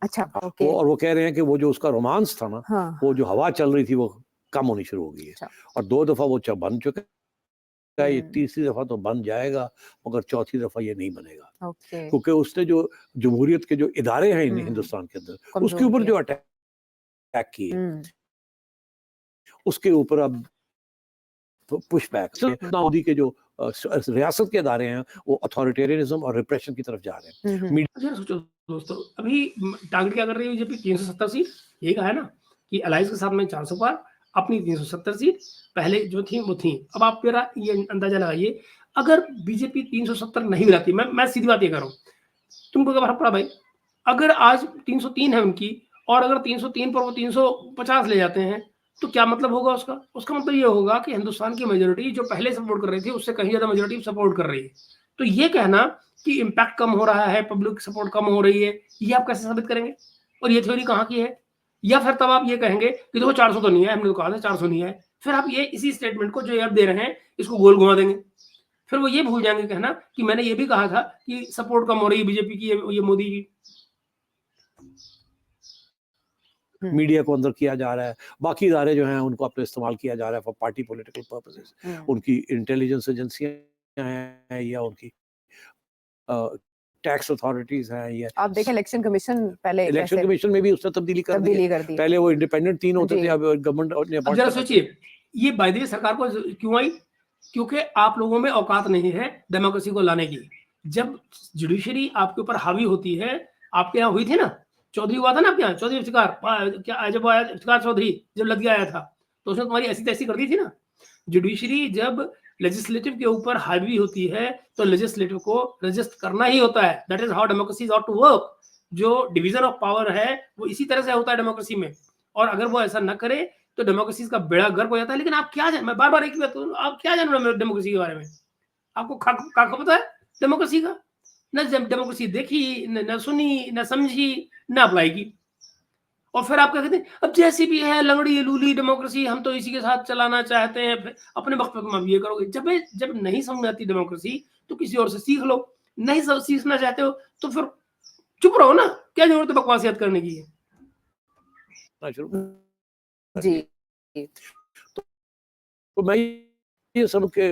अच्छा, ओके। और वो कह रहे हैं कि वो जो उसका रोमांस था ना, हाँ। वो जो हवा चल रही थी वो कम होनी शुरू हो गई है। अच्छा। और 2 दफा वो बन चुका है, ये तीसरी दफा तो बन जाएगा, मगर चौथी दफा ये नहीं बनेगा। ओके। क्योंकि उसने जो जमहूरियत के जो इदारे हैं हिंदुस्तान के अंदर, उसके ऊपर जो अटैक किए, उसके ऊपर अब पुश बैक। मोदी के जो रियासत के अदारे हैं वो अथॉरिटेरियनिज्म और रिप्रेशन की तरफ जा रहे हैं। सोचो दोस्तों, अभी टारगेट क्या कर रही है बीजेपी? 370 सीट। यही कहा है ना कि अलायंस के साथ में 400 पार, अपनी 370 सीट पहले जो थी वो थी। अब आप मेरा ये अंदाजा लगाइए, अगर बीजेपी 370 नहीं मिलाती, मैं सीधी बात ये कर रहा हूँ, तुमको क्या फर्क पड़ा भाई? अगर आज 303 है उनकी, और अगर 303 पर वो 350 ले जाते हैं, तो क्या मतलब होगा उसका? उसका मतलब ये होगा कि हिंदुस्तान की मेजोरिटी जो पहले सपोर्ट कर रही थी उससे कहीं ज्यादा मेजोरिटी सपोर्ट कर रही है। तो ये कहना कि इम्पैक्ट कम हो रहा है, पब्लिक सपोर्ट कम हो रही है, ये आप कैसे साबित करेंगे? और ये थ्योरी कहाँ की है? या फिर तब आप ये कहेंगे कि देखो 400 तो नहीं है, हमने तो कहा था 400 नहीं है, फिर आप ये इसी स्टेटमेंट को जो ये आप दे रहे हैं इसको गोल घुमा देंगे। फिर वो ये भूल जाएंगे कहना कि मैंने ये भी कहा था कि सपोर्ट कम हो रही है बीजेपी की, ये मोदी की। मीडिया को अंदर किया जा रहा है, बाकी इदारे जो हैं उनको अपने इस्तेमाल किया जा रहा है फॉर पार्टी पॉलिटिकल पर्पसेस। उनकी इंटेलिजेंस एजेंसियां हैं या उनकी टैक्स अथॉरिटीज हैं, या आप देखें इलेक्शन कमीशन पहले इलेक्शन कमीशन में भी उसने तब्दीली कर दी। पहले वो इंडिपेंडेंट 3 होते थे, अब गवर्नमेंट ने अब जरा सोचिए, ये बाय द वे सरकार को क्यों आई? क्योंकि आप लोगों में औकात नहीं है डेमोक्रेसी को लाने की। जब जुडिशरी आपके ऊपर हावी होती है, आपके यहाँ हुई थी ना, चौधरी हुआ था ना आपके यहाँ, चौधरी इफ्तिकार, क्या जब आया इफ्तिकार चौधरी, जब लग गया आया था तो उसने तुम्हारी ऐसी तैसी कर दी थी ना। जुडिशरी जब लेजिस्लेटिव के ऊपर हावी होती है तो लेजिस्लेटिव को रजिस्ट करना ही होता है। That is how democracy is ought to work. जो डिवीजन ऑफ पावर है वो इसी तरह से होता है डेमोक्रेसी में, और अगर वो ऐसा न करे तो डेमोक्रेसी का बेड़ा गर्क हो जाता है। लेकिन आप क्या मैं बार बार एक बात कहूं, आप क्या जान रहे हो डेमोक्रेसी के बारे में? आपको क्या पता है डेमोक्रेसी का? न डेमोक्रेसी देखी, न सुनी, न समझी, न अप्लाई की, और फिर आप क्या कहते हैं अब जैसी भी है लंगड़ी लूली डेमोक्रेसी, हम तो इसी के साथ चलाना चाहते हैं, फिर अपने वक्त पर तुम अब ये करोगे। जब नहीं समझ आती डेमोक्रेसी तो किसी और से सीख लो, नहीं सीखना चाहते हो तो फिर चुप रहो ना, क्या जरूरत है बकवासियत करने की? जी तो मैं ये समझ के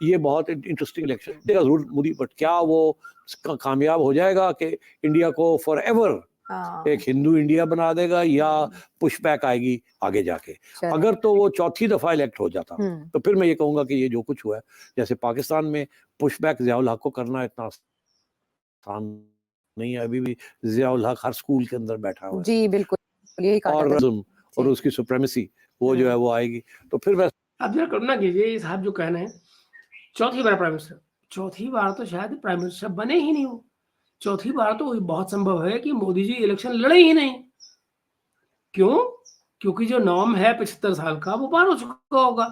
ये बहुत इंटरेस्टिंग इलेक्शन जरूर मोदी, बट क्या वो कामयाब हो जाएगा कि इंडिया को फॉर एवर एक हिंदू इंडिया बना देगा, या पुश बैक आएगी आगे जाके? अगर तो वो चौथी दफा इलेक्ट हो जाता तो फिर मैं ये कहूंगा कि ये जो कुछ हुआ है, जैसे पाकिस्तान में पुश बैक ज़ियाउल हक को करना इतना आसान नहीं है। अभी भी ज़ियाउल हक हर स्कूल के अंदर बैठा हुआ है। जी बिल्कुल, यही कहा और उसकी सुप्रीमेसी वो जो है वो आएगी तो फिर मैं आप जरा करुणा कीजिए, साहब जो कहना है चौथी बार प्राइम मिनिस्टर, चौथी बार तो शायद प्राइम मिनिस्टर बने ही नहीं हो। चौथी बार तो बहुत संभव है कि मोदी जी इलेक्शन लड़े ही नहीं। क्यों? क्योंकि जो नॉर्म है 75 साल का वो पार हो चुका होगा।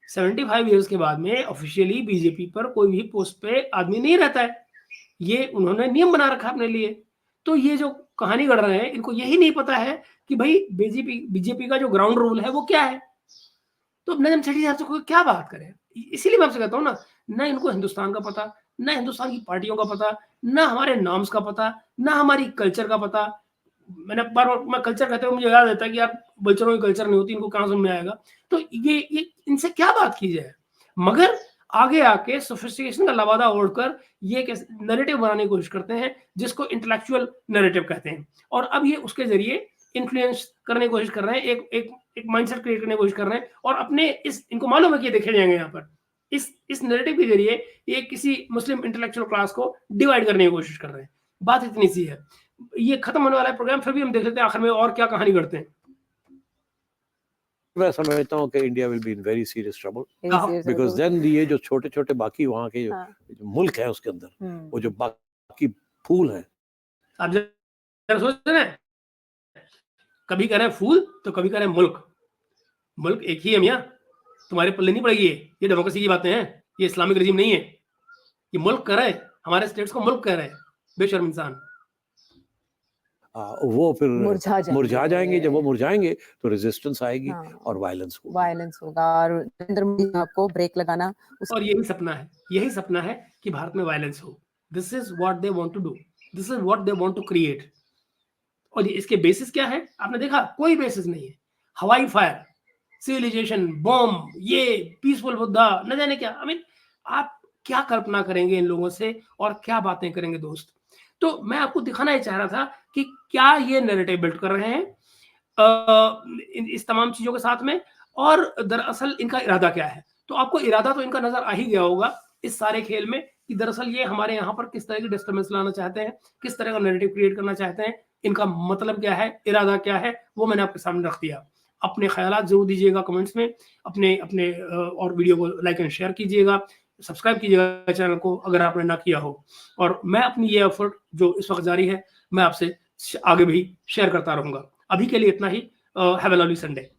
75 इयर्स के बाद में ऑफिशियली बीजेपी पर कोई भी पोस्ट पे आदमी नहीं रहता है, ये उन्होंने नियम बना रखा अपने लिए। तो ये जो कहानी गढ़ रहे हैं इनको यही नहीं पता है कि भाई बीजेपी का जो ग्राउंड रूल है वो क्या है। तो नजम सेठी साहब से कोई क्या बात करे? इसीलिए मैं आपसे कहता हूँ ना इनको हिंदुस्तान का पता, ना हिंदुस्तान की पार्टियों का पता, ना हमारे नॉर्म्स का पता, ना हमारी कल्चर का पता। मैंने मैं कल्चर कहते हुए मुझे याद आता है कि यार बल्चरों की कल्चर नहीं होती, इनको कहाँ समझ में आएगा? तो ये इनसे क्या बात की जाए? मगर आगे आके सोफिस्टिकेशन का लवादा ओढ़कर ये नैरेटिव बनाने की कोशिश करते हैं जिसको इंटेलेक्चुअल नैरेटिव कहते हैं, और अब ये उसके जरिए इन्फ्लुएंस करने की कोशिश कर रहे हैं, एक माइंडसेट क्रिएट करने की कोशिश कर रहे हैं, और अपने इनको मालूम है कि ये देखे जाएंगे यहाँ पर इस नैरेटिव के जरिए ये किसी मुस्लिम इंटेलेक्चुअल क्लास को डिवाइड करने की कोशिश कर रहे हैं। बात इतनी सी है। ये खत्म होने वाला है प्रोग्राम, फिर भी हम देख लेते हैं आखिर में और क्या कहानी करते हैं। मैं समझता हूँ कि India will be in very serious trouble, because then ये जो छोटे छोटे बाकी वहाँ के जो मुल्क है उसके अंदर वो जो बाकी फूल है, आप जरा सोच रहे हैं, कभी कह रहे हैं फूल तो कभी कह रहे हैं मुल्क एक ही है मियाँ, तुम्हारे पल्ले नहीं पड़ेगी। ये डेमोक्रेसी की बातें हैं, ये इस्लामिक रजीम नहीं है। ये मुल्क कह रहे हैं, हमारे स्टेट्स को मुल्क कह रहे हैं, बेशर्म इंसान। वो फिर मुरझा जाएंगे। जब वो मुरझाएंगे तो रेजिस्टेंस आएगी और वायलेंस होगा और नरेंद्र मोदी आपको ब्रेक लगाना। और यही सपना है कि भारत में वायलेंस हो। This is what they want to do, this is what they want to create. और इसके बेसिस क्या है? आपने देखा कोई बेसिस नहीं है। हवाई फायर, सिविलाइजेशन, बॉम्ब, ये पीसफुल मुद्दा, न जाने क्या। आप क्या कल्पना करेंगे इन लोगों से और क्या बातें करेंगे दोस्त? तो मैं आपको दिखाना ही चाह रहा था कि क्या ये नैरेटिव बिल्ड कर रहे हैं इस तमाम चीजों के साथ में, और दरअसल इनका इरादा क्या है। तो आपको इरादा तो इनका नजर आ ही गया होगा इस सारे खेल में कि दरअसल ये हमारे यहाँ पर किस तरह की डिस्टर्बेंस लाना चाहते हैं, किस तरह का नैरेटिव क्रिएट करना चाहते हैं, इनका मतलब क्या है, इरादा क्या है, वो मैंने आपके सामने रख दिया। अपने ख्यालात जरूर दीजिएगा कमेंट्स में, अपने और वीडियो को लाइक एंड शेयर कीजिएगा, सब्सक्राइब कीजिएगा चैनल को अगर आपने ना किया हो, और मैं अपनी ये एफर्ट जो इस वक्त जारी है मैं आपसे आगे भी शेयर करता रहूंगा। अभी के लिए इतना ही। Have a lovely Sunday.